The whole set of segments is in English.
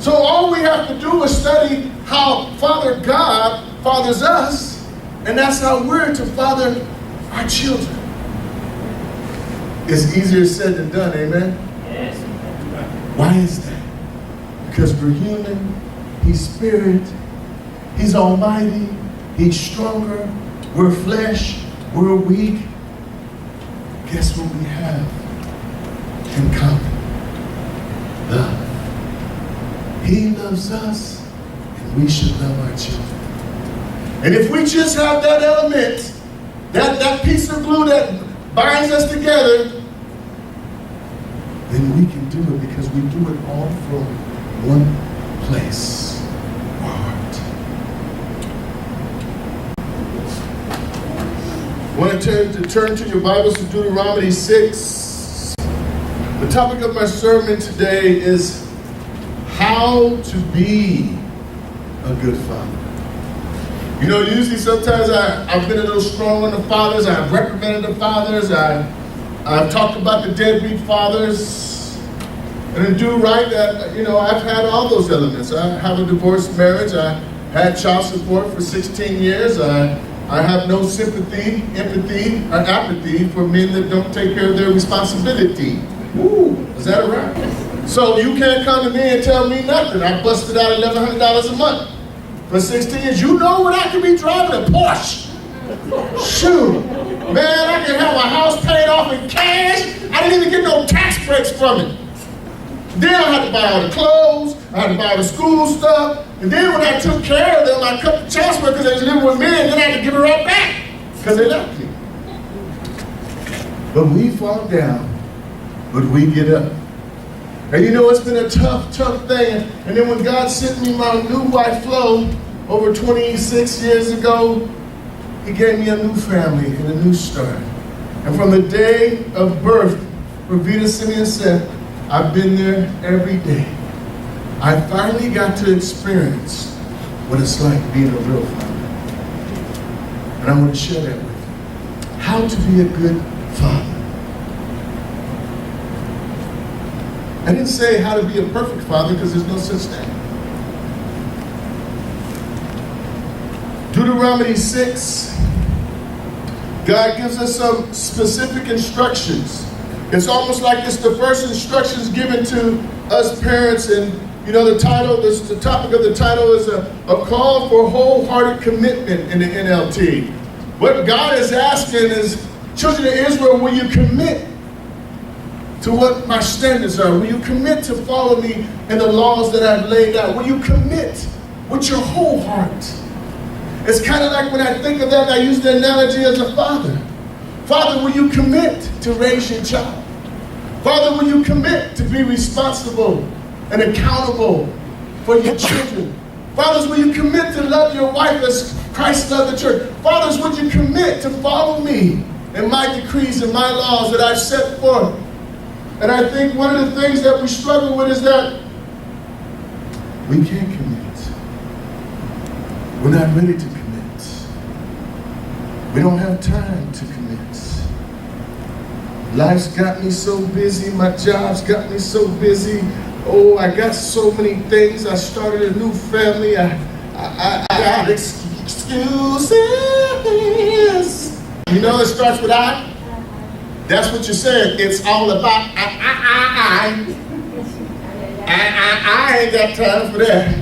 So all we have to do is study how Father God fathers us, and that's how we're to father our children. It's easier said than done, amen? Yes. Why is that? Because we're human, He's spirit, He's almighty, He's stronger, we're flesh, we're weak. Guess what we have in common? Love. He loves us, and we should love our children. And if we just have that element, that piece of glue that binds us together, then we can do it because we do it all from one place, our heart. I want to turn to your Bibles to Deuteronomy 6. The topic of my sermon today is how to be a good father. You know, usually sometimes I've been a little strong on the fathers. I've reprimanded the fathers. I've talked about the deadbeat fathers. And to do right, I've had all those elements. I have a divorced marriage. I had child support for 16 years. I have no sympathy, empathy, or apathy for men that don't take care of their responsibility. Ooh, is that a wrap? So you can't come to me and tell me nothing. I busted out $1,100 a month for 16 years. You know what I could be driving? A Porsche. Shoot. Man, I can have a house paid off in cash. I didn't even get no tax breaks from it. Then I had to buy all the clothes. I had to buy all the school stuff. And then when I took care of them, I cut the child support because they was living with me, and then I had to give it right back because they left me. But we fall down, but we get up. And you know, it's been a tough thing. And then when God sent me my new wife, Flo, over 26 years ago, He gave me a new family and a new start. And from the day of birth, Ravita Simeon said, I've been there every day. I finally got to experience what it's like being a real father. And I want to share that with you. How to be a good father. I didn't say how to be a perfect father because there's no such thing. Deuteronomy 6, God gives us some specific instructions. It's almost like it's the first instructions given to us parents. And you know, the topic of the title is a call for wholehearted commitment in the NLT. What God is asking is, children of Israel, will you commit to what my standards are? Will you commit to follow me in the laws that I've laid out? Will you commit with your whole heart? It's kind of like when I think of that, I use the analogy as a father. Father, will you commit to raise your child? Father, will you commit to be responsible and accountable for your children? Fathers, will you commit to love your wife as Christ loved the church? Fathers, would you commit to follow me and my decrees and my laws that I've set forth? And I think one of the things that we struggle with is that we can't commit. We're not ready to commit. We don't have time to commit. Life's got me so busy. My job's got me so busy. Oh, I got so many things. I started a new family. I got excuses. You know, it starts with I. That's what you said. It's all about I ain't got time for that.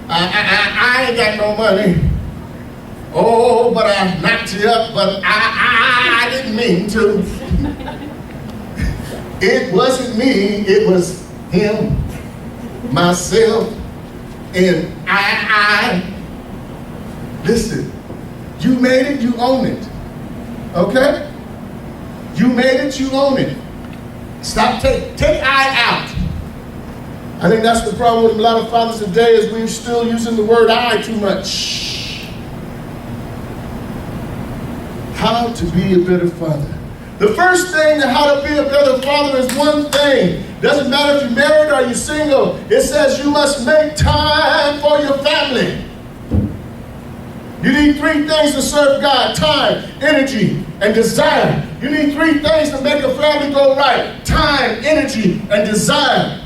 I ain't got no money. Oh, but I knocked you up, but I didn't mean to. It wasn't me, it was him, myself, and I. Listen, you made it, you own it. Okay? You made it, you own it. Stop, take I out. I think that's the problem with a lot of fathers today, is we're still using the word I too much. How to be a better father. The first thing to how to be a better father is one thing. Doesn't matter if you're married or you're single. It says you must make time for your family. You need three things to serve God: time, energy, and desire. You need three things to make a family go right: time, energy, and desire.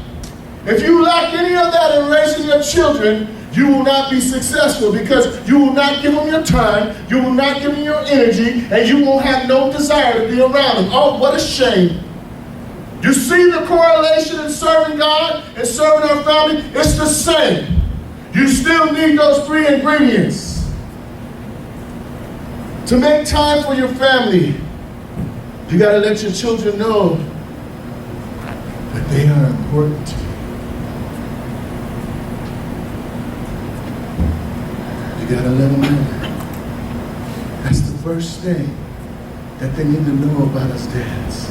If you lack any of that in raising your children, you will not be successful, because you will not give them your time, you will not give them your energy, and you will have no desire to be around them. Oh, what a shame. You see the correlation in serving God and serving our family? It's the same. You still need those three ingredients. To make time for your family, you got to let your children know that they are important to you. You got to let them know that. That's the first thing that they need to know about us dads,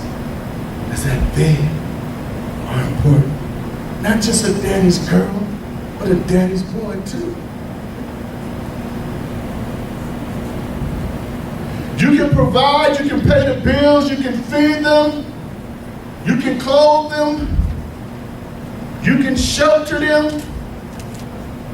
is that they are important. Not just a daddy's girl, but a daddy's boy too. You can provide, you can pay the bills, you can feed them, you can clothe them, you can shelter them,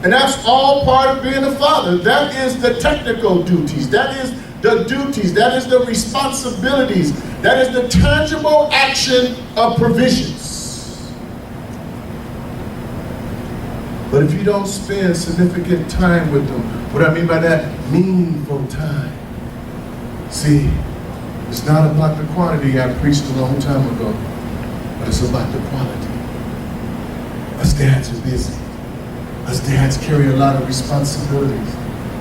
and that's all part of being a father. That is the technical duties, that is the duties, that is the responsibilities, that is the tangible action of provisions. But if you don't spend significant time with them, what I mean by that, meaningful time. See, it's not about the quantity I preached a long time ago, but it's about the quality. Us dads are busy. Us dads carry a lot of responsibilities.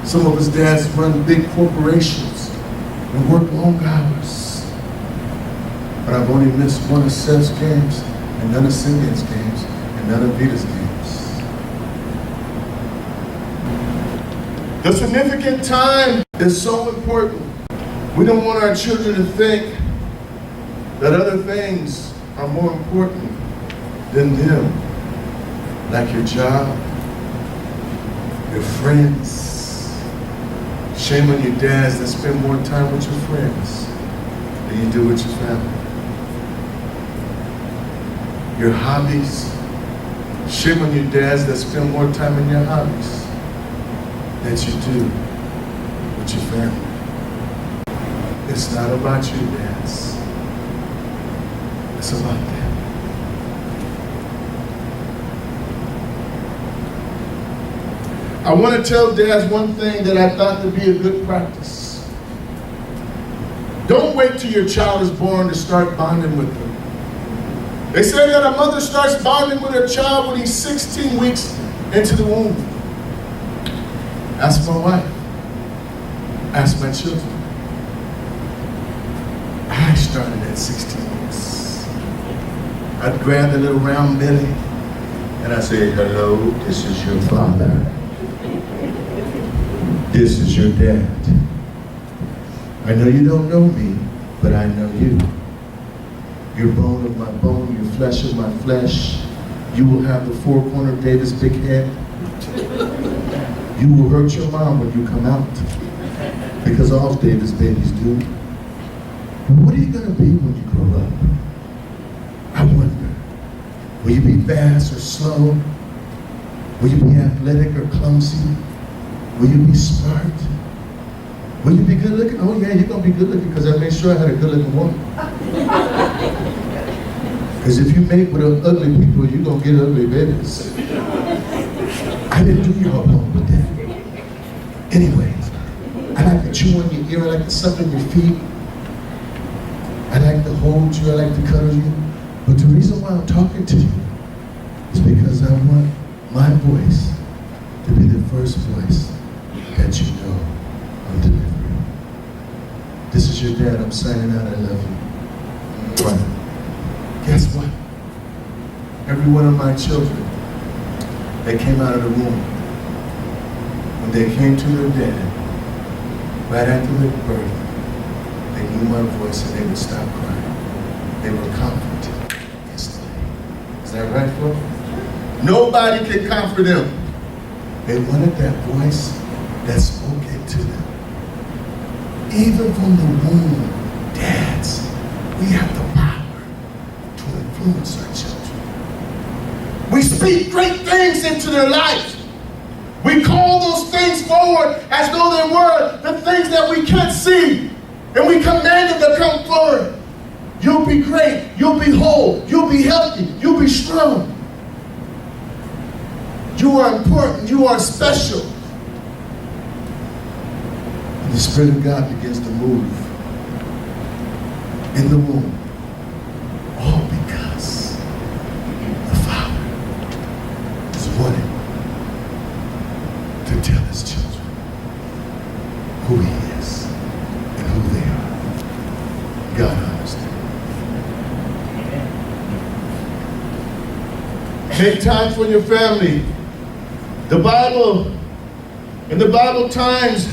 Some of us dads run big corporations and work long hours. But I've only missed one of Seth's games, and none of Simeon's games, and none of Vita's games. The significant time is so important. We don't want our children to think that other things are more important than them, like your job, your friends. Shame on you dads that spend more time with your friends than you do with your family. Your hobbies. Shame on you dads that spend more time in your hobbies than you do with your family. It's not about you, dads. It's about them. I want to tell dads one thing that I thought to be a good practice. Don't wait till your child is born to start bonding with them. They say that a mother starts bonding with her child when he's 16 weeks into the womb. Ask my wife. Ask my children. I started at 16 weeks. I'd grab the little round belly and I'd say, hello, this is your father. This is your dad. I know you don't know me, but I know you. You're bone of my bone, you're flesh of my flesh. You will have the four-cornered David's big head. You will hurt your mom when you come out, because all David's babies do. What are you going to be when you grow up? I wonder. Will you be fast or slow? Will you be athletic or clumsy? Will you be smart? Will you be good looking? Oh yeah, you're going to be good looking, because I made sure I had a good looking woman. Because if you mate with ugly people, you're going to get ugly babies. I didn't do y'all wrong with that. Anyways, I like to chew on your ear, I like to suck on your feet. I like to hold you, I like to cuddle you. But the reason why I'm talking to you is because I want my voice to be the first voice that you know I'm delivering. This is your dad, I'm signing out, I love you. Right. Guess what? Every one of my children that came out of the womb, when they came to their dad, right after their birth, they knew my voice and they would stop crying. They were comforted instantly. Is that right, folks? Nobody can comfort them. They wanted that voice that spoke into them. Even from the womb, dads, we have the power to influence our children. We speak great things into their life. We call those things forward as though they were the things that we can't see. And we command them to come forward. You'll be great. You'll be whole. You'll be healthy. You'll be strong. You are important. You are special. And the Spirit of God begins to move in the womb. All because the Father is wanting to tell his children who he is and who they are. God understands. Make time for your family. In the Bible times,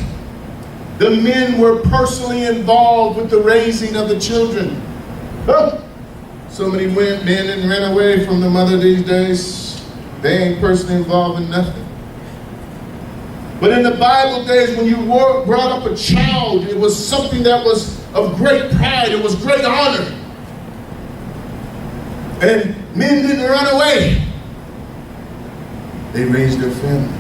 the men were personally involved with the raising of the children. Huh. So many men didn't run away from the mother these days. They ain't personally involved in nothing. But in the Bible days, when you brought up a child, it was something that was of great pride. It was great honor. And men didn't run away. They raised their family.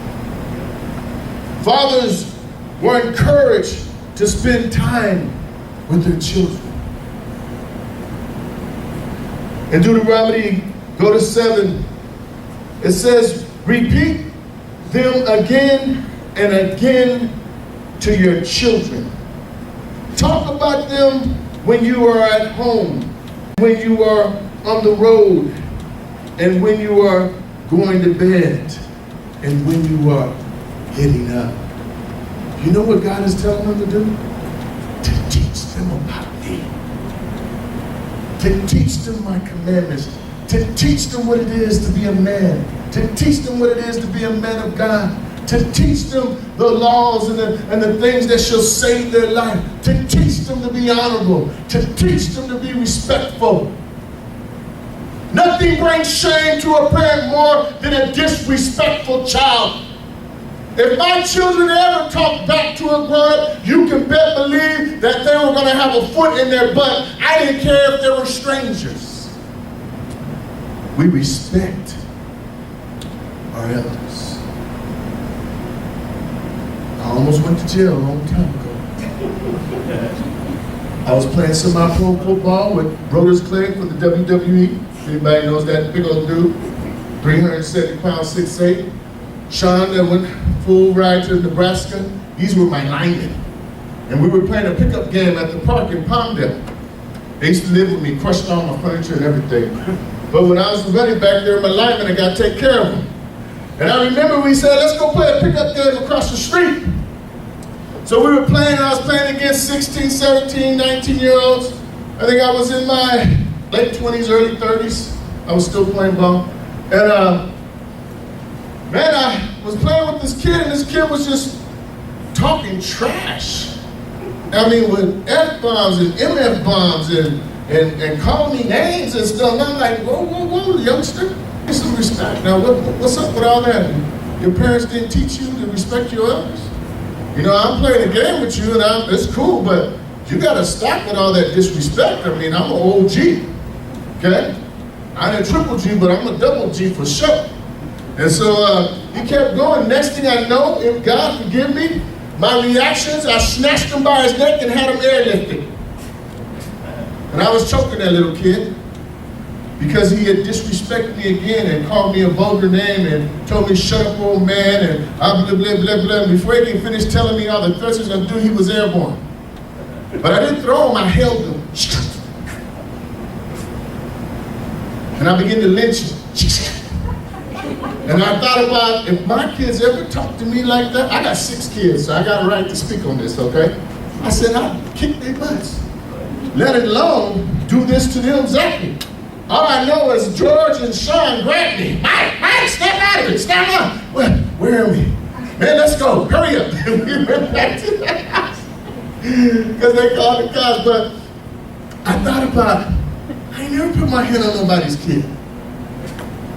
Fathers were encouraged to spend time with their children. In Deuteronomy, go to 7, it says, repeat them again and again to your children. Talk about them when you are at home, when you are on the road, and when you are going to bed, and when you are getting up. You know what God is telling them to do? To teach them about me. To teach them my commandments. To teach them what it is to be a man. To teach them what it is to be a man of God. To teach them the laws and the things that shall save their life. To teach them to be honorable. To teach them to be respectful. Nothing brings shame to a parent more than a disrespectful child. If my children ever talk back to a grown-up, you can believe that they were going to have a foot in their butt. I didn't care if they were strangers. We respect our elders. I almost went to jail a long time ago. I was playing semi-pro football with Brodus Clay for the WWE. Anybody knows that big old dude? 370 pounds, 6'8". Sean that went full ride to Nebraska. These were my linemen. And we were playing a pickup game at the park in Palmdale. They used to live with me, crushed all my furniture and everything. But when I was running back there, my linemen, I got to take care of them. And I remember we said, let's go play a pickup game across the street. So we were playing, I was playing against 16, 17, 19-year-olds. I think I was in my late 20s, early 30s. I was still playing ball. And man, I was playing with this kid, and this kid was just talking trash. I mean, with F-bombs and MF bombs and calling me names and stuff. And I'm like, whoa, youngster, get some respect. Now, what's up with all that? Your parents didn't teach you to respect your elders? You know, I'm playing a game with you, and it's cool, but you got to stop with all that disrespect. I mean, I'm an OG, okay? I ain't a triple G, but I'm a double G for sure. And so he kept going. Next thing I know, if God forgive me, my reactions, I snatched him by his neck and had him airlifted. And I was choking that little kid because he had disrespected me again and called me a vulgar name and told me, shut up, old man, and blah, blah, blah, blah. And before he could finish telling me all the threats he was going to do, he was airborne. But I didn't throw him, I held him. And I began to lynch him. And I thought about, if my kids ever talk to me like that, I got 6 kids, so I got a right to speak on this, okay? I said, I'll kick their butts. Let alone do this to them, Zachy. All I know is George and Sean grabbed me. Mike, step out of it, stand up. Where are we? Man, let's go, hurry up. And we went back to the house. Because they called the cops, but I thought about, I ain't never put my hand on nobody's kid.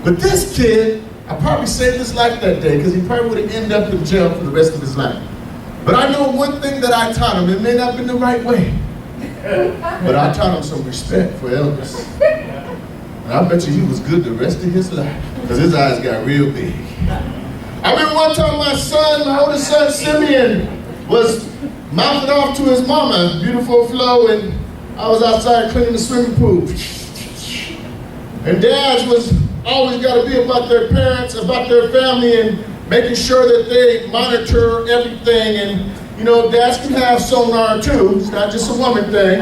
But this kid, I probably saved his life that day because he probably would have ended up in jail for the rest of his life. But I know one thing that I taught him. It may not have been the right way, but I taught him some respect for elders. And I bet you he was good the rest of his life because his eyes got real big. I remember one time my oldest son, Simeon, was mouthing off to his mama, beautiful Flo, and I was outside cleaning the swimming pool. And Dad was always got to be about their parents, about their family, and making sure that they monitor everything. And, you know, dads can have sonar too. It's not just a woman thing.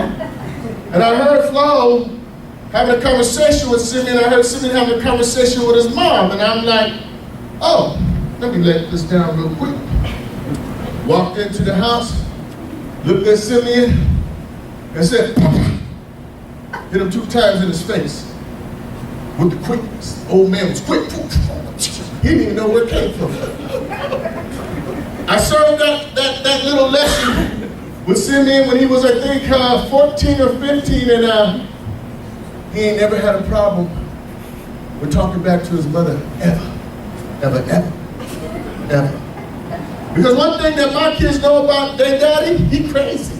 And I heard Flo having a conversation with Simeon. I heard Simeon having a conversation with his mom. And I'm like, oh, let me let this down real quick. Walked into the house, looked at Simeon, and said, Papa. Hit him 2 times in his face with the quickness. Old man was quick. He didn't even know where it came from. I served that little lesson with Simeon when he was, I think, 14 or 15, and he ain't never had a problem with talking back to his mother, ever. Because one thing that my kids know about their daddy, he crazy.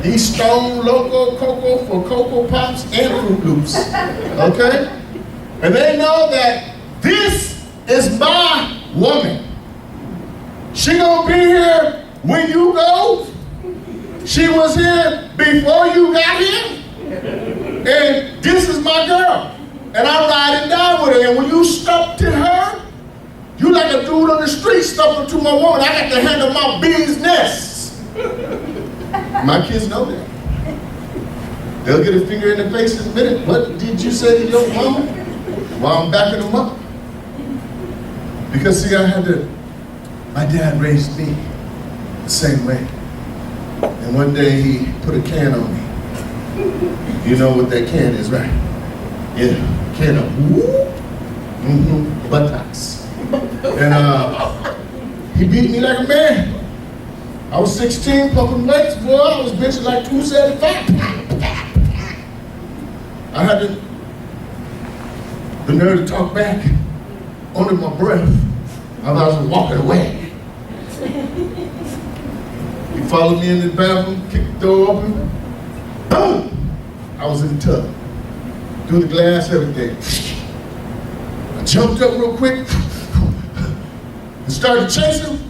He's stone loco cocoa for Cocoa Pops and Fruit Loops, okay? And they know that this is my woman. She gonna be here when you go. She was here before you got here. And this is my girl. And I ride and die with her. And when you stuck to her, you like a dude on the street stuck to my woman. I got to handle my business. My kids know that. They'll get a finger in the face in a minute. What did you say to your mama? While I'm backing them up. Because see, my dad raised me the same way. And one day he put a can on me. You know what that can is, right? Yeah, can of buttocks. And he beat me like a man. I was 16, pumping weights, boy. I was benching like 275. I had the nerve to talk back under my breath. I was walking away. He followed me in the bathroom, kicked the door open. Boom! I was in the tub. Through the glass, everything. I jumped up real quick and started chasing him.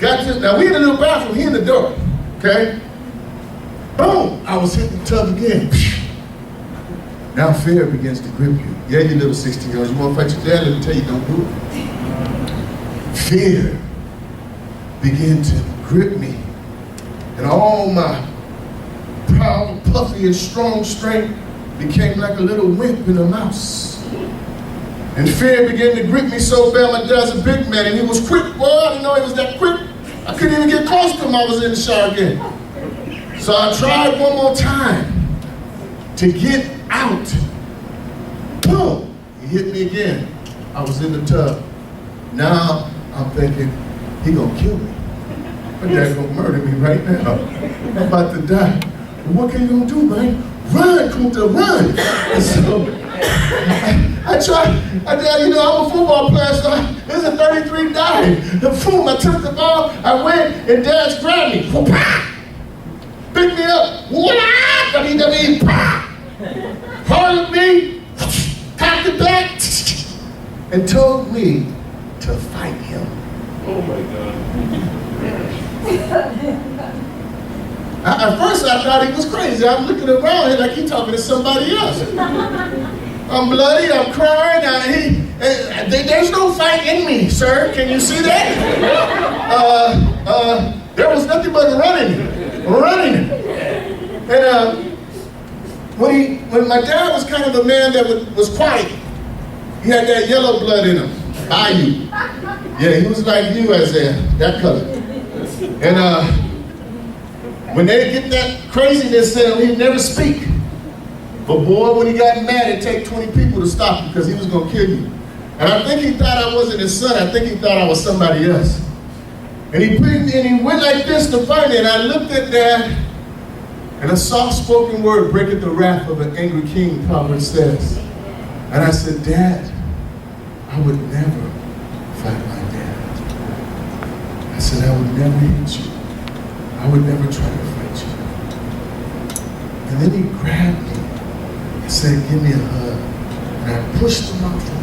Now we in the little bathroom, he in the door, okay? Boom! I was hitting the tub again. Now fear begins to grip you. Yeah, you little 16-year-olds, you want to fight your dad, let me tell you, don't do it. Fear began to grip me. And all my proud, puffy, and strong strength became like a little wimp in a mouse. And fear began to grip me so bad. My dad's a big man, and he was quick. Boy, I didn't know he was that quick. I couldn't even get close to him. I was in the shower again. So I tried one more time to get out. Boom! He hit me again. I was in the tub. Now I'm thinking, he gonna kill me. My dad's gonna murder me right now. I'm about to die. Well, what can you gonna do, man? Run, Kunta, run! And so I tried. I'm a football player, so this is a 33 dive. The boom, I took the ball, I went, and Dad's grabbed me. Picked me up. Hauled me, packed it back, and told me to fight him. Oh my God. At first I thought he was crazy. I'm looking around here like he's talking to somebody else. I'm bloody, I'm crying. There's no fight in me, sir. Can you see that? There was nothing but running. And when my dad was kind of a man that was quiet, he had that yellow blood in him. Bayou. Yeah, he was like you, Isaiah, that color. And when they get that craziness in him, he'd never speak. But boy, when he got mad, it'd take 20 people to stop him because he was gonna kill you. And I think he thought I wasn't his son. I think he thought I was somebody else. And he went like this to fight me, and I looked at Dad, and a soft-spoken word breaketh the wrath of an angry king, Proverbs says. And I said, Dad, I would never fight my dad. I said, I would never hit you. I would never try to fight you. And then he grabbed me and said, give me a hug. And I pushed him out from me.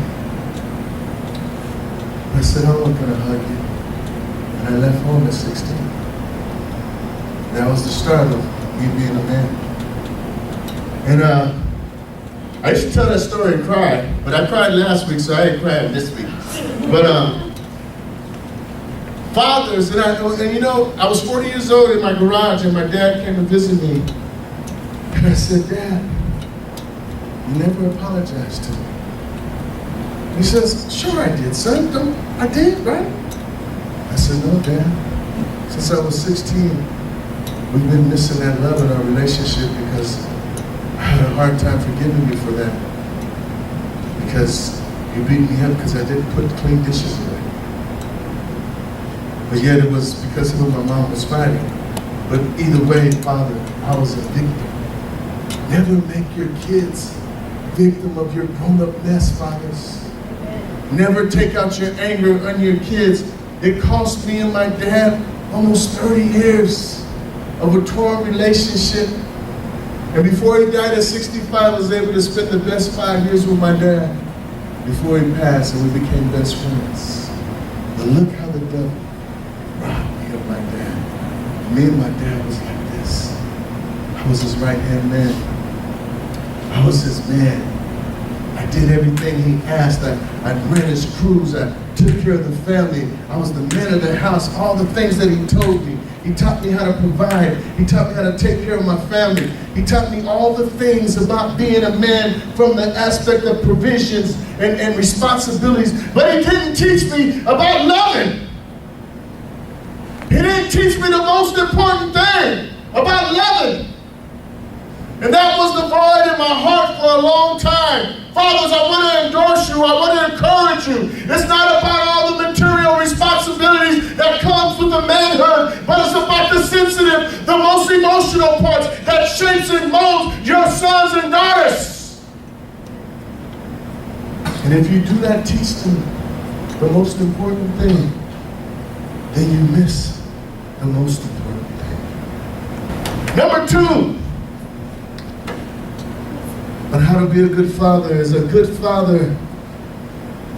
I said, I'm not gonna hug you. And I left home at 16. That was the start of me being a man. And I used to tell that story and cry, but I cried last week, so I ain't crying this week. But fathers, and you know, I was 40 years old in my garage, and my dad came to visit me, and I said, "Dad, you never apologized to me." He says, "Sure I did, son. I did, right?" I said, "No, Dad. Since I was 16, we've been missing that love in our relationship because I had a hard time forgiving you for that. Because you beat me up because I didn't put clean dishes away. But yet it was because of who my mom was fighting. But either way, Father, I was a victim. Never make your kids victim of your grown-up mess, fathers. Never take out your anger on your kids. It cost me and my dad almost 30 years of a torn relationship. And before he died at 65, I was able to spend the best 5 years with my dad before he passed, and we became best friends. But look how the devil robbed me of my dad. Me and my dad was like this. I was his right-hand man. I was his man. I did everything he asked. I ran his crews. I took care of the family. I was the man of the house. All the things that he told me. He taught me how to provide. He taught me how to take care of my family. He taught me all the things about being a man from the aspect of provisions and responsibilities. But he didn't teach me about loving. He didn't teach me the most important thing about loving. And that was the void in my heart for a long time. Fathers, I want to endorse you. I want to encourage you. It's not about all the material responsibilities that comes with the manhood, but it's about the sensitive, the most emotional parts that shapes and molds your sons and daughters. And if you do not teach them the most important thing, then you miss the most important thing. Number 2, on how to be a good father is a good father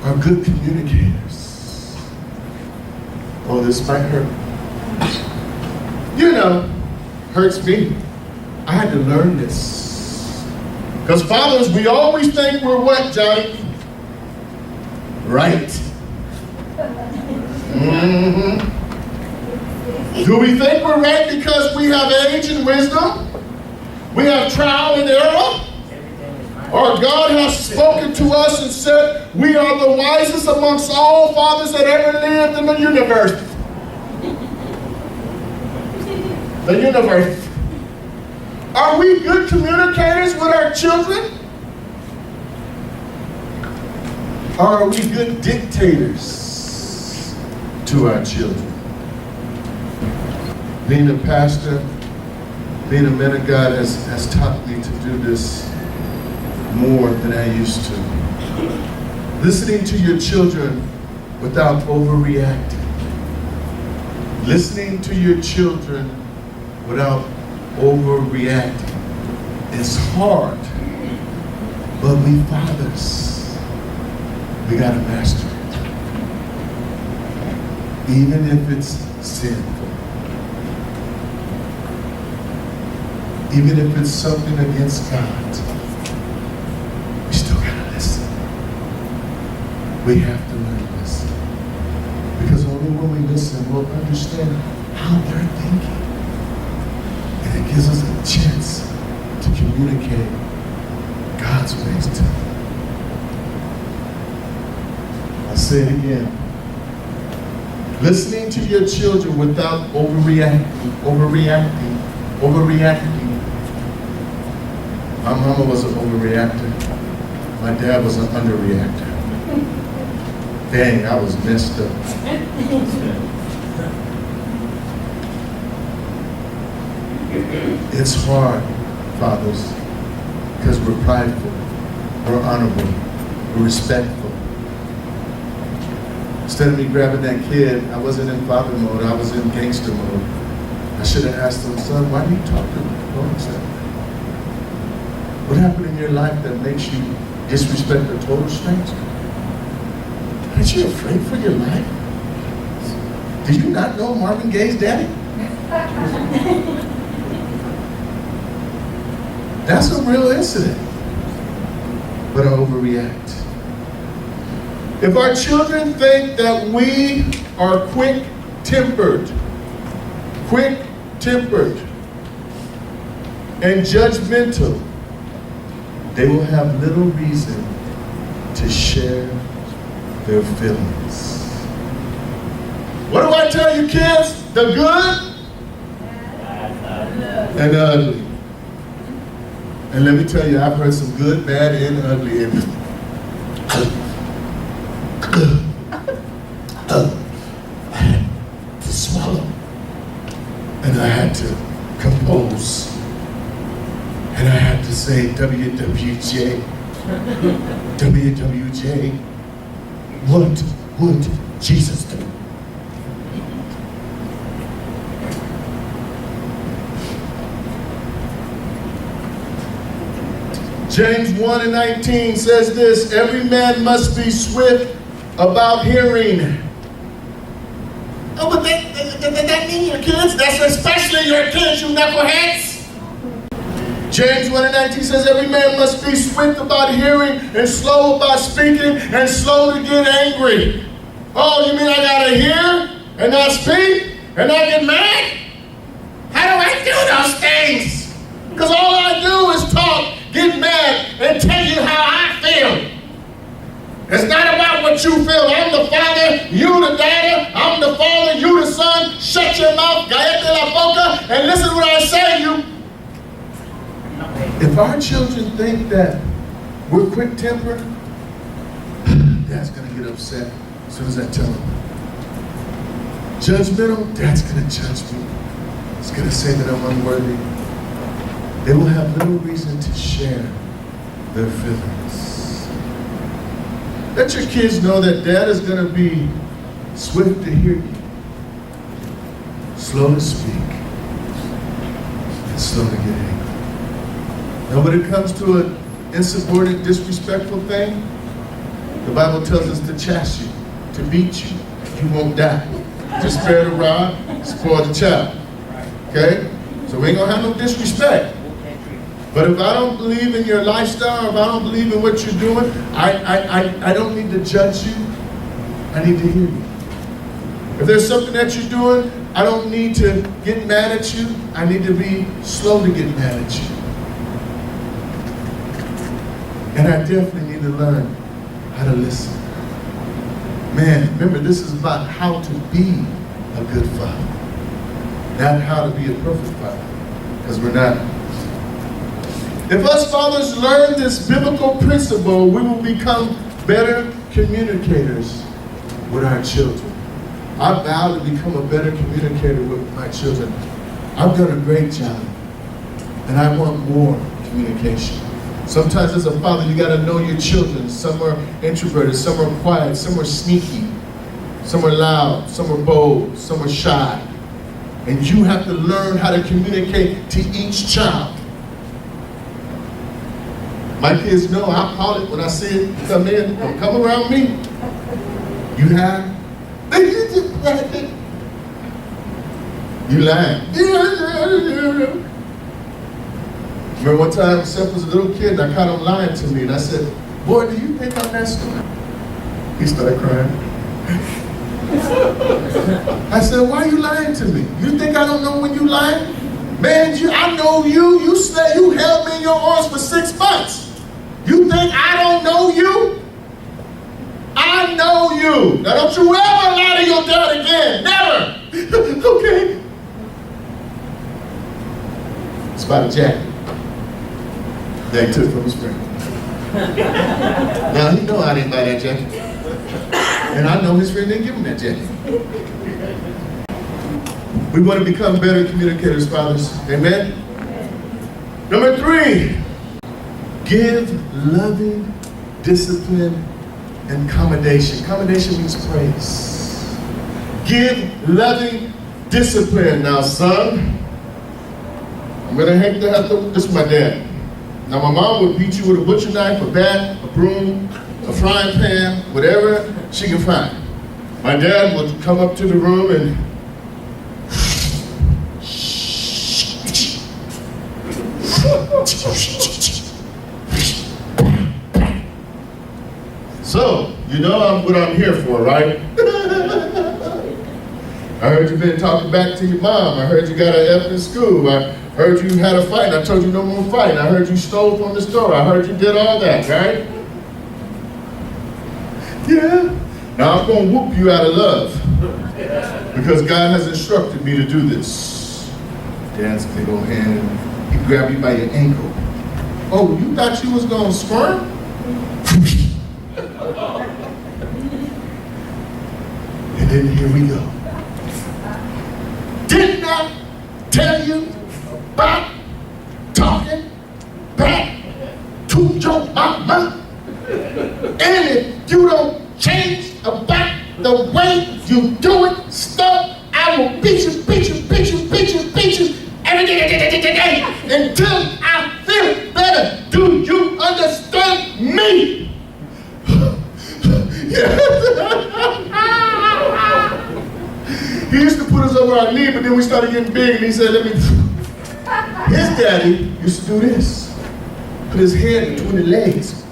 are good communicators. Oh, this might hurt. You know, hurts me. I had to learn this. Because fathers, we always think we're what, Johnny? Right. Mm-hmm. Do we think we're right because we have age and wisdom? We have trial and error? Or God has spoken to us and said, we are the wisest amongst all fathers that ever lived in the universe. The universe. Are we good communicators with our children? Or are we good dictators to our children? Being a pastor, being a man of God has taught me to do this more than I used to. Listening to your children without overreacting. Listening to your children without overreacting. It's hard, but we fathers, we gotta master it. Even if it's sinful. Even if it's something against God. We have to learn to listen. Because only when we listen, we'll understand how they're thinking. And it gives us a chance to communicate God's ways to them. I'll say it again. Listening to your children without overreacting. My mama was an overreactor. My dad was an underreactor. Dang, I was messed up. It's hard, fathers, because we're prideful, we're honorable, we're respectful. Instead of me grabbing that kid, I wasn't in father mode, I was in gangster mode. I should have asked him, son, why do you talk to dogs that way? What happened in your life that makes you disrespect a total stranger? Aren't you afraid for your life? Did you not know Marvin Gaye's daddy? That's a real incident. but I overreact. If our children think that we are quick-tempered, and judgmental, they will have little reason to share their feelings. What do I tell you kids? The good and the ugly. And let me tell you, I've heard some good, bad, and ugly. And I had to swallow. And I had to compose. And I had to say, WWJ, WWJ, what would Jesus do? James 1:19 says this, every man must be swift about hearing. Oh, but that mean your kids? That's especially your kids, you knuckleheads. James 1:19 says every man must be swift about hearing and slow about speaking and slow to get angry. Oh, you mean I gotta hear and not speak and not get mad? How do I do those things? Because all I do is talk, get mad, and tell you how I feel. It's not about what you feel. I'm the father, you the daughter. I'm the father, you the son. Shut your mouth, cállate la boca, and listen to what I say, you. If our children think that we're quick-tempered, Dad's going to get upset as soon as I tell him. Judgmental, Dad's going to judge me. He's going to say that I'm unworthy. They will have little reason to share their feelings. Let your kids know that Dad is going to be swift to hear you, slow to speak, and slow to get angry. Now when it comes to an insubordinate, disrespectful thing, the Bible tells us to chaste you, to beat you. You won't die. To spare the rod, spoil the child. Okay? So we ain't gonna have no disrespect. But if I don't believe in your lifestyle, if I don't believe in what you're doing, I don't need to judge you. I need to hear you. If there's something that you're doing, I don't need to get mad at you. I need to be slow to get mad at you. And I definitely need to learn how to listen. Man, remember, this is about how to be a good father, not how to be a perfect father, because we're not. If us fathers learn this biblical principle, we will become better communicators with our children. I vow to become a better communicator with my children. I've done a great job, and I want more communication. Sometimes as a father, you got to know your children. Some are introverted, some are quiet, some are sneaky, some are loud, some are bold, some are shy. And you have to learn how to communicate to each child. My kids know, I call it when I see it come in, don't come around me. You have? You lying. Remember one time, Seth was a little kid, and I caught him lying to me, and I said, boy, do you think I'm that stupid? He started crying. I said, why are you lying to me? You think I don't know when you lying? Man, I know you. You held me in your arms for 6 months. You think I don't know you? I know you. Now don't you ever lie to your dad again. Never. Okay. It's about a jacket that he took from his friend. Now he know I didn't buy that jacket. And I know his friend didn't give him that jacket. We want to become better communicators, fathers. Amen? Number 3, give loving discipline and commendation. Commendation means praise. Give loving discipline. Now, son, I'm going to hate to have to, this is my dad. Now, my mom would beat you with a butcher knife, a bat, a broom, a frying pan, whatever she can find. My dad would come up to the room and So, you know what I'm here for, right? I heard you've been talking back to your mom. I heard you got an F in school. I heard you had a fight. I told you no more fighting. I heard you stole from the store. I heard you did all that, right? Yeah. Now I'm going to whoop you out of love. Because God has instructed me to do this. Dad's big old hand, he grabbed you by your ankle. Oh, you thought you was going to squirm? And then here we go. Didn't I tell you about talking back to your mama? And if you don't change about the way you do it, stuff, I will beat you every day until I feel better. Do you understand me? He used to put us over our knee, but then we started getting big, and he said, let me. His daddy used to do this. Put his hand between the legs,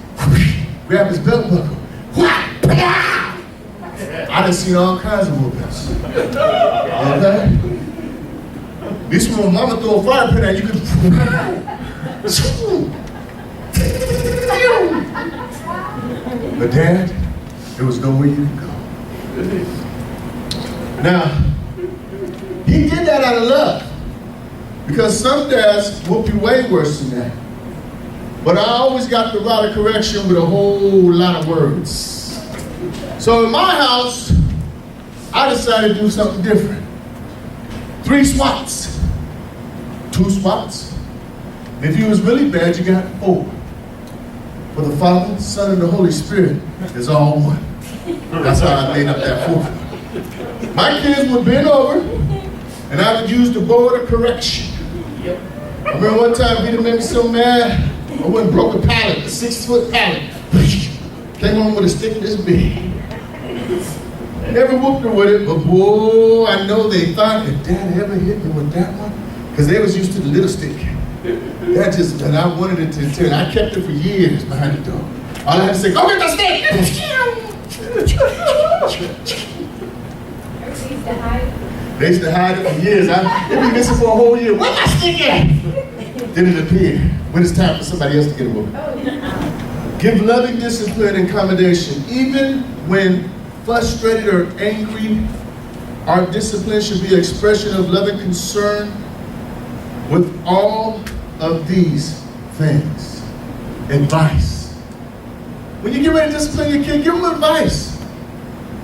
grab his belt buckle. I done seen all kinds of whoopings. Okay? At least when my mama throw a fire pin at you, could. But Dad, there was nowhere you could go. Now, he did that out of love. Because some dads whoop you way worse than that. But I always got the rod of correction with a whole lot of words. So in my house, I decided to do something different. 3 swats. 2 swats. And if you was really bad, you got 4. For the Father, Son, and the Holy Spirit is all one. That's how I made up that 4th one. My kids would bend over, and I would use the board of correction. I remember one time Peter made me so mad, I went and broke a pallet, a 6-foot pallet. Came home with a stick this big. Never whooped her with it, but boy, I know they thought, if Dad ever hit me with that one, because they was used to the little stick. That just, and I wanted it to turn. I kept it for years behind the door. All I had to say, go get the stick! They used to hide it for years. They'd be missing for a whole year. Where's my stick at? Then it appeared when it's time for somebody else to get a whooping. Give loving discipline and commendation. Even when frustrated or angry, our discipline should be an expression of loving concern with all of these things. Advice. When you get ready to discipline your kid, give them advice.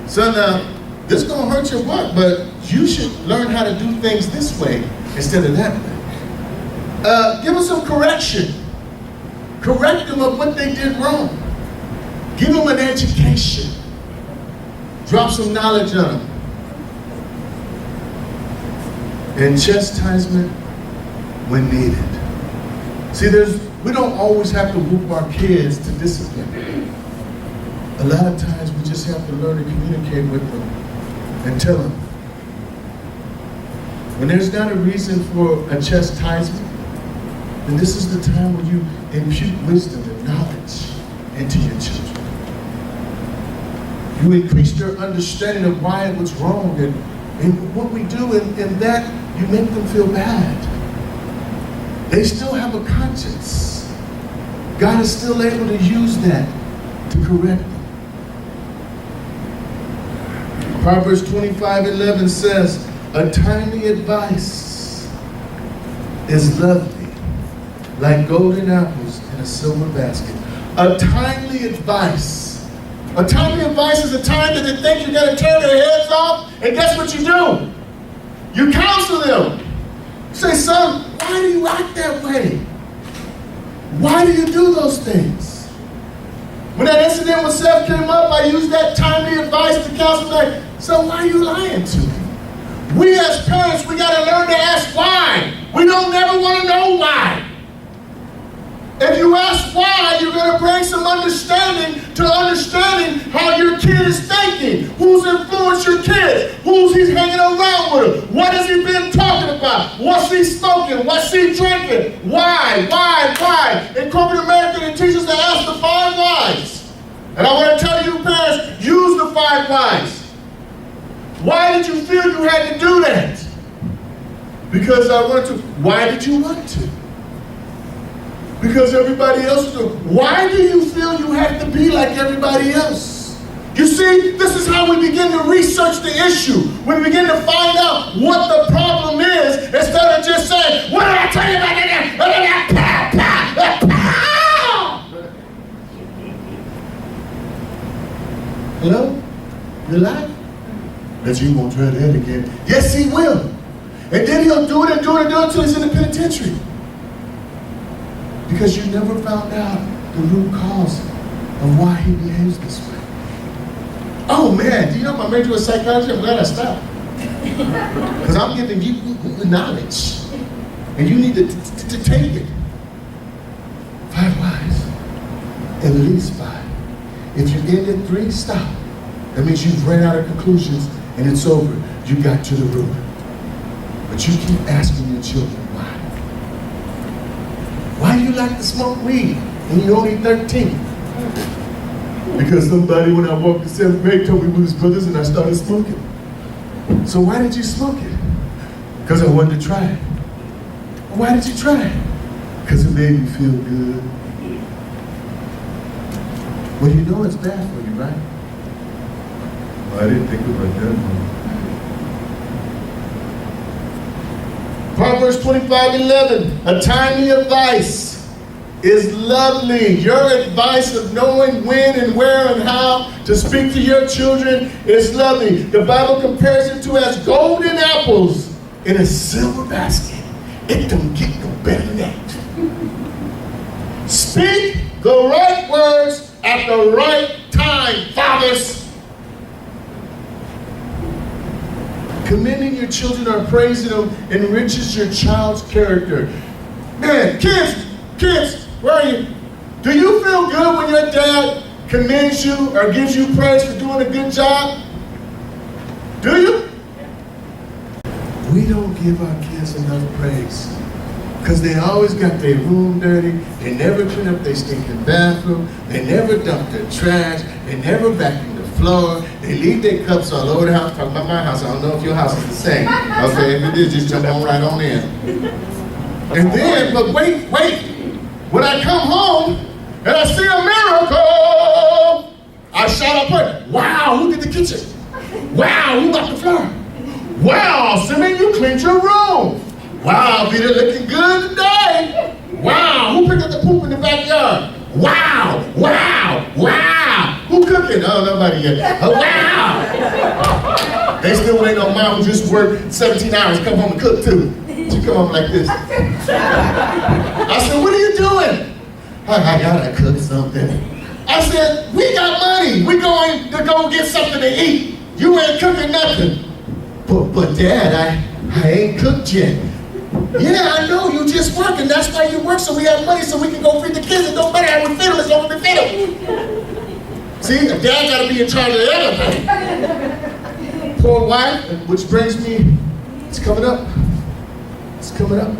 Son, this is going to hurt your butt, but you should learn how to do things this way instead of that way. Give them some correction. Correct them of what they did wrong. Give them an education. Drop some knowledge on them. And chastisement when needed. See, we don't always have to whoop our kids to discipline. A lot of times we just have to learn to communicate with them and tell them. When there's not a reason for a chastisement, then this is the time when you impute wisdom and knowledge into your children. You increase their understanding of why and what's wrong, and what we do in that, you make them feel bad. They still have a conscience. God is still able to use that to correct them. Proverbs 25:11 says, a timely advice is lovely, like golden apples in a silver basket. A timely advice. A timely advice is a time that they think you're going to tear their heads off, and guess what you do? You counsel them. You say, son, why do you act that way? Why do you do those things? When that incident with Seth came up, I used that timely advice to counsel them. So why are you lying to me? We as parents, we got to learn to ask why. We don't never want to know why. If you ask why, you're going to bring some understanding to understanding how your kid is thinking. Who's influenced your kid? Who's he's hanging around with? What has he been talking about? What's he smoking? What's he drinking? Why? In corporate America, they teach us to ask the 5 whys. And I want to tell you 5 whys. Why did you feel you had to do that? Because I wanted to. Why did you want to? Because everybody else is doing. Why do you feel you have to be like everybody else? You see, this is how we begin to research the issue. We begin to find out what the problem is instead of just saying, what did I tell you about that? Hello? You alive? Bet you won't try that again. Yes, he will. And then he'll do it and do it and do it until he's in the penitentiary. Because you never found out the root cause of why he behaves this way. Oh man, do you know my major was psychology? I'm glad I stopped. Because I'm giving you knowledge. And you need to take it. 5 whys. At least 5. If you end at 3, stop. That means you've ran out of conclusions and it's over. You got to the root. But you keep asking your children why. Why do you like to smoke weed and you're only 13? Because somebody, when I walked the 7th grade, told me we was brothers and I started smoking. So why did you smoke it? Because I wanted to try it. Why did you try it? Because it made me feel good. Well, you know it's bad for you, right? Well, I didn't think about that one. Proverbs 25:11, a timely advice is lovely. Your advice of knowing when and where and how to speak to your children is lovely. The Bible compares it to as golden apples in a silver basket. It don't get no better than that. Speak the right words at the right time, fathers. Commending your children or praising them enriches your child's character. Man, kids, where are you? Do you feel good when your dad commends you or gives you praise for doing a good job? Do you? We don't give our kids enough praise because they always got their room dirty. They never clean up their stinking bathroom. They never dump their trash. They never vacuum the floor. They leave their cups all over the house. Talking about my house. I don't know if your house is the same. Okay, if it is, just jump on right on in. And then, but wait. When I come home and I see a miracle, I shout up, wow, who did the kitchen? Wow, who got the floor? Wow, Simeon, you cleaned your room. Wow, Peter, looking good today. Wow, who picked up the poop in the backyard? Wow. Who cooking? Oh, nobody yet. Oh, wow. They still waiting on mom who just worked 17 hours, come home and cook too. She come home like this. I said, what are you doing? I gotta cook something. I said, we got money. We going to go get something to eat. You ain't cooking nothing. But Dad, I ain't cooked yet. Yeah, I know, you just working. That's why you work, so we have money so we can go feed the kids. It don't matter how we feed them as long as we feed them. See, Dad gotta be in charge of everything. Poor wife, which brings me, it's coming up. It's coming up.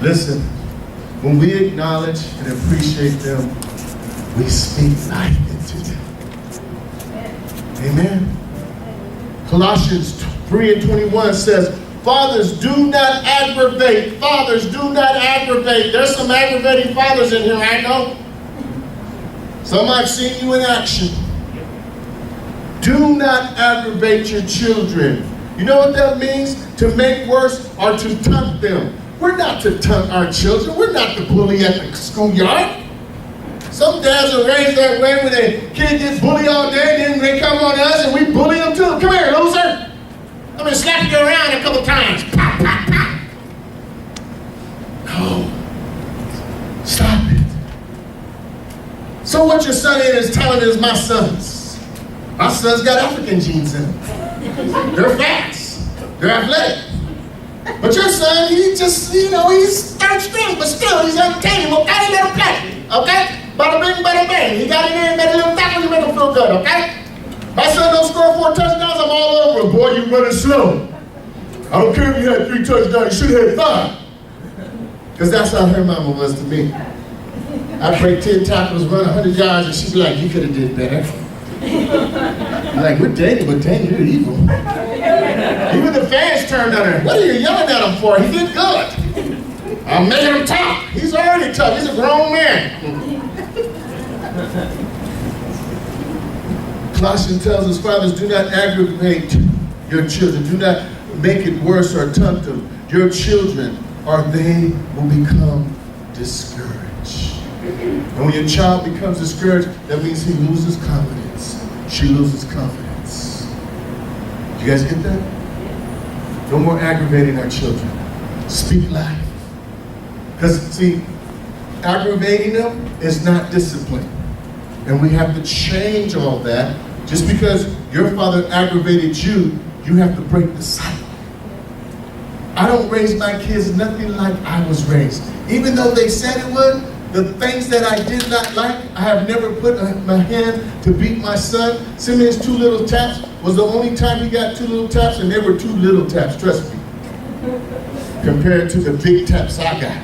Listen, when we acknowledge and appreciate them, we speak life into them. Amen. Colossians 3:21 says, fathers, do not aggravate. Fathers, do not aggravate. There's some aggravating fathers in here, I know. Some I've seen you in action. Do not aggravate your children. You know what that means? To make worse or to taunt them. We're not to taunt our children. We're not to bully at the schoolyard. Some dads are raised that way when their kid gets bullied all day, and then they come on us and we bully them too. Come here, loser. I'm gonna slap you around a couple times. Pop, pop, pop. No. Stop it. So what your son is telling is my sons. My son's got African genes in them. They're fast. They're athletic. But your son, he just, he's third string, but still he's entertaining. Okay, let him play. Okay? Bada bing, bada bang. He got in there and made a little tackle, you make him feel good, okay? My son don't score 4 touchdowns, I'm all over him. Boy, you running slow. I don't care if you had 3 touchdowns, you should have had 5. Because that's how her mama was to me. I break 10 tackles, run 100 yards, and she'd be like, you could have did better. You're like, we're dating, but dang, you're evil. Even the fans turned on her. What are you yelling at him for? He did good. I'm making him tough. He's already tough. He's a grown man. Colossians tells us, fathers, do not aggravate your children. Do not make it worse or taunt them. Your children, or they will become discouraged. And when your child becomes discouraged, that means he loses confidence. She loses confidence. You guys get that? No more aggravating our children. Speak life. Because, see, aggravating them is not discipline. And we have to change all that. Just because your father aggravated you, you have to break the cycle. I don't raise my kids nothing like I was raised. Even though they said it would, the things that I did not like, I have never put my hand to beat my son. Simeon's 2 little taps was the only time he got 2 little taps, and they were 2 little taps, trust me, compared to the big taps I got.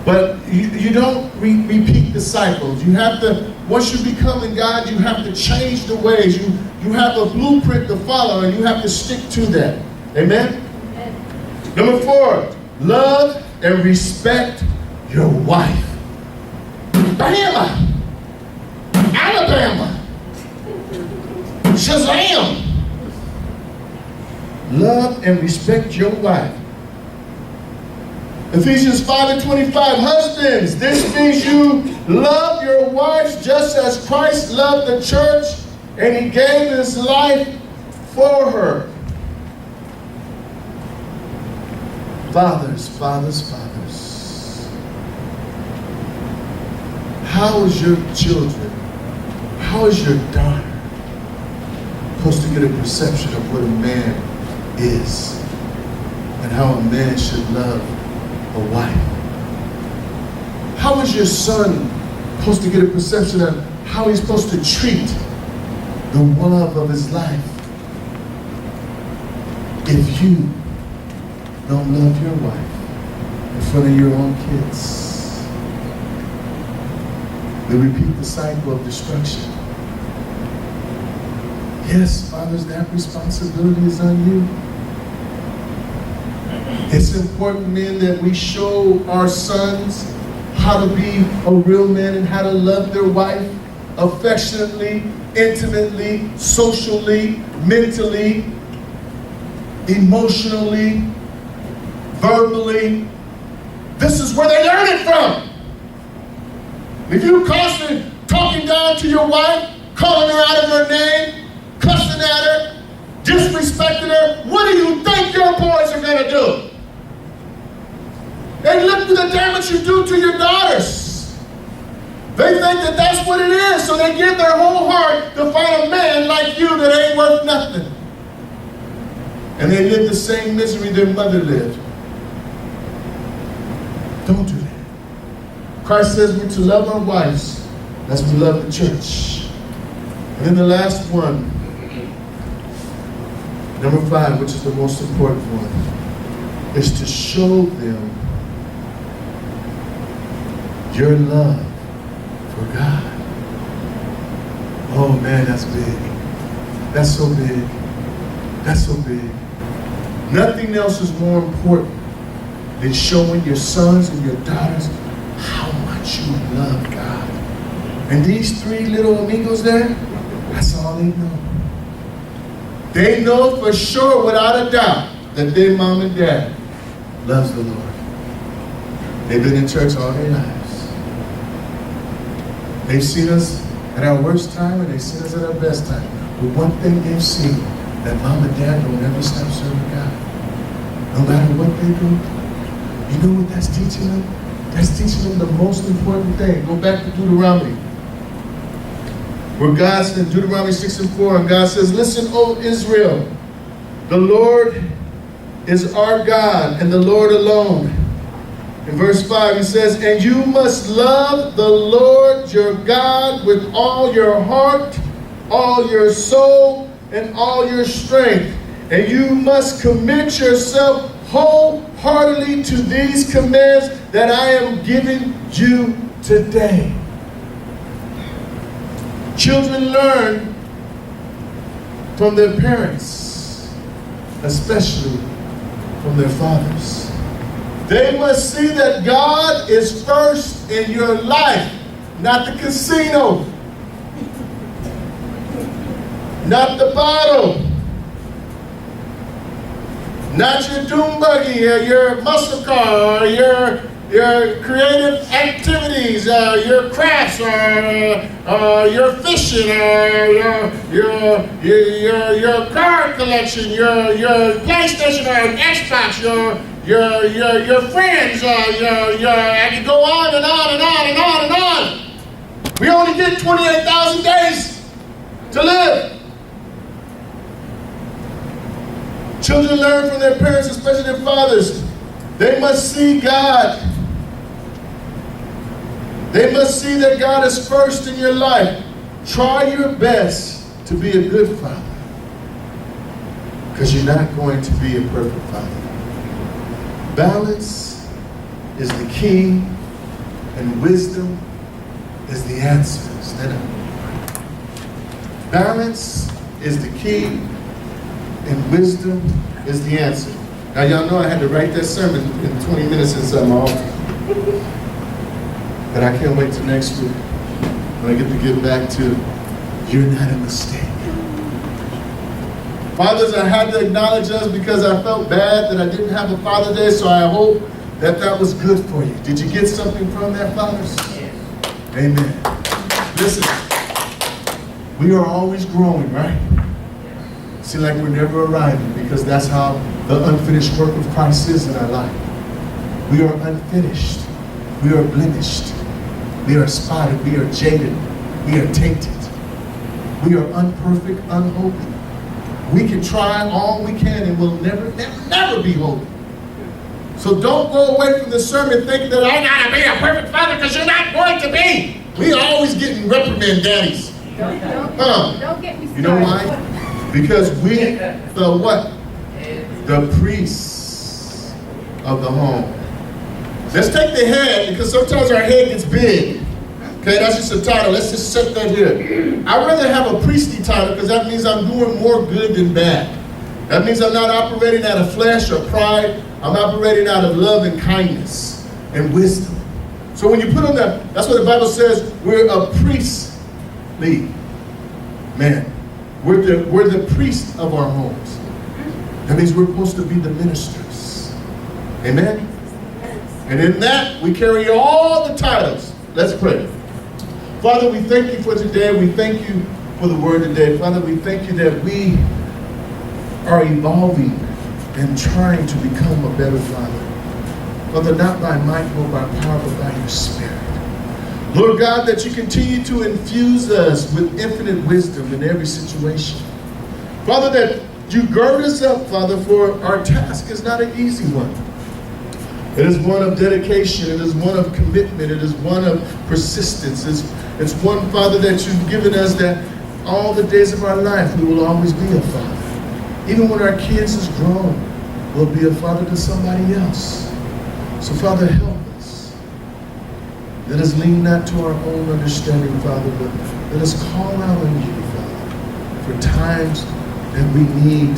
But you don't repeat the cycles. You have to, once you become in God, you have to change the ways. You have a blueprint to follow, and you have to stick to that. Amen? Number 4, love and respect your wife. Bama, Alabama, Shazam. Love and respect your wife. Ephesians 5:25, husbands, this means you love your wives just as Christ loved the church and he gave his life for her. Fathers, fathers, fathers. How is your children, how is your daughter supposed to get a perception of what a man is and how a man should love a wife? How is your son supposed to get a perception of how he's supposed to treat the love of his life if you don't love your wife in front of your own kids? They repeat the cycle of destruction. Yes, fathers, that responsibility is on you. It's important, men, that we show our sons how to be a real man and how to love their wife affectionately, intimately, socially, mentally, emotionally, verbally. This is where they learn it from. If you constantly talking down to your wife, calling her out of her name, cussing at her, disrespecting her, what do you think your boys are going to do? They look at the damage you do to your daughters. They think that that's what it is, so they give their whole heart to find a man like you that ain't worth nothing. And they live the same misery their mother lived. Don't do that. Christ says we're to love our wives as we love the church. And then the last one, number 5, which is the most important one, is to show them your love for God. Oh man, that's big. That's so big. That's so big. Nothing else is more important than showing your sons and your daughters how much you love God. And these 3 little amigos there, that's all they know. They know for sure, without a doubt, that their mom and dad loves the Lord. They've been in church all their lives. They've seen us at our worst time and they've seen us at our best time. But one thing they've seen, that mom and dad don't ever stop serving God. No matter what they do. You know what that's teaching them? That's teaching them the most important thing. Go back to Deuteronomy. Where God said in Deuteronomy 6:4, and God says, listen, O Israel, the Lord is our God and the Lord alone. In verse 5, he says, and you must love the Lord your God with all your heart, all your soul, and all your strength. And you must commit yourself wholeheartedly to these commands that I am giving you today. Children learn from their parents, especially from their fathers. They must see that God is first in your life, not the casino, not the bottle, not your doom buggy or your muscle car or your creative activities, your crafts, or your fishing, or your card collection, your PlayStation or Xbox, your friends, I can go on and on and on and on and on. We only get 28,000 days to live. Children learn from their parents, especially their fathers. They must see God. They must see that God is first in your life. Try your best to be a good father, because you're not going to be a perfect father. Balance is the key, and wisdom is the answer. Balance is the key, and wisdom is the answer. Now y'all know I had to write that sermon in 20 minutes inside my office. But I can't wait till next week when I get to get back to, you're not a mistake. Fathers, I had to acknowledge us because I felt bad that I didn't have a Father Day, so I hope that that was good for you. Did you get something from that, fathers? Yes. Amen. Listen, we are always growing, right? Seems like we're never arriving, because that's how the unfinished work of Christ is in our life. We are unfinished. We are blemished. We are spotted. We are jaded. We are tainted. We are unperfect, unholy. We can try all we can and we'll never be holy. So don't go away from the sermon thinking that I gotta be a perfect father, because you're not going to be. We always getting reprimand daddies. Don't get me started. You know why? Because we, the what? The priests of the home. Let's take the head, because sometimes our head gets big. Okay, that's just a title. Let's just set that here. I'd rather have a priestly title, because that means I'm doing more good than bad. That means I'm not operating out of flesh or pride. I'm operating out of love and kindness and wisdom. So when you put on that, that's what the Bible says, we're a priestly man. We're the priest of our homes. That means we're supposed to be the ministers. Amen? And in that, we carry all the titles. Let's pray. Father, we thank you for today. We thank you for the word today. Father, we thank you that we are evolving and trying to become a better father. Father, not by might nor by power, but by your Spirit. Lord God, that you continue to infuse us with infinite wisdom in every situation. Father, that you gird us up, Father, for our task is not an easy one. It is one of dedication. It is one of commitment. It is one of persistence. It's one, Father, that you've given us, that all the days of our life we will always be a father. Even when our kids is grown, we'll be a father to somebody else. So, Father, help us. Let us lean not to our own understanding, Father, but let us call out on you, Father, for times that we need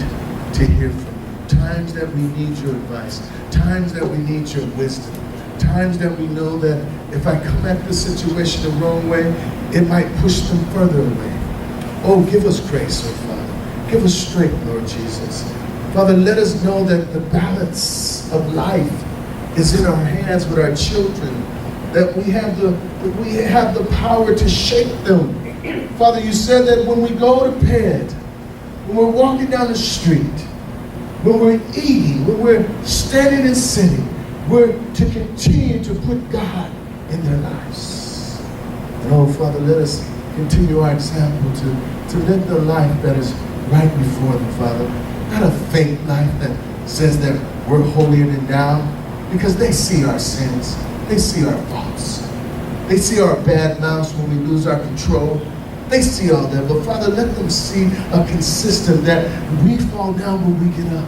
to hear from you, times that we need your advice, times that we need your wisdom, times that we know that if I come at this situation the wrong way, it might push them further away. Oh, give us grace, oh Father. Give us strength, Lord Jesus. Father, let us know that the balance of life is in our hands with our children, that we have the power to shape them. Father, you said that when we go to bed, when we're walking down the street, when we're eating, when we're standing and sitting, we're to continue to put God in their lives. And oh, Father, let us continue our example to live the life that is right before them, Father. Not a fake life that says that we're holier than thou, because they see our sins. They see our faults. They see our bad mouths when we lose our control. They see all that. But Father, let them see a consistent that we fall down when we get up.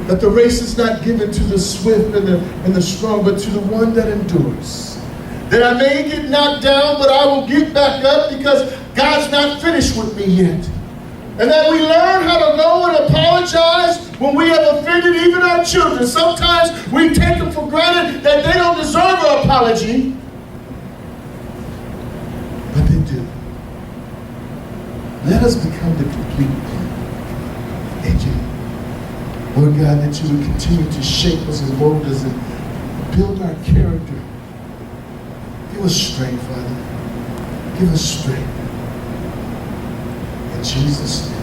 That the race is not given to the swift and the strong, but to the one that endures. That I may get knocked down, but I will don't get back up because God's not finished with me yet. And that we learn how to go and apologize when we have offended even our children. Sometimes we take them for granted that they don't deserve an apology. But they do. Let us become the complete agent. Lord God, that you would continue to shape us and mold us and build our character. Give us strength, Father. Give us strength. In Jesus' name.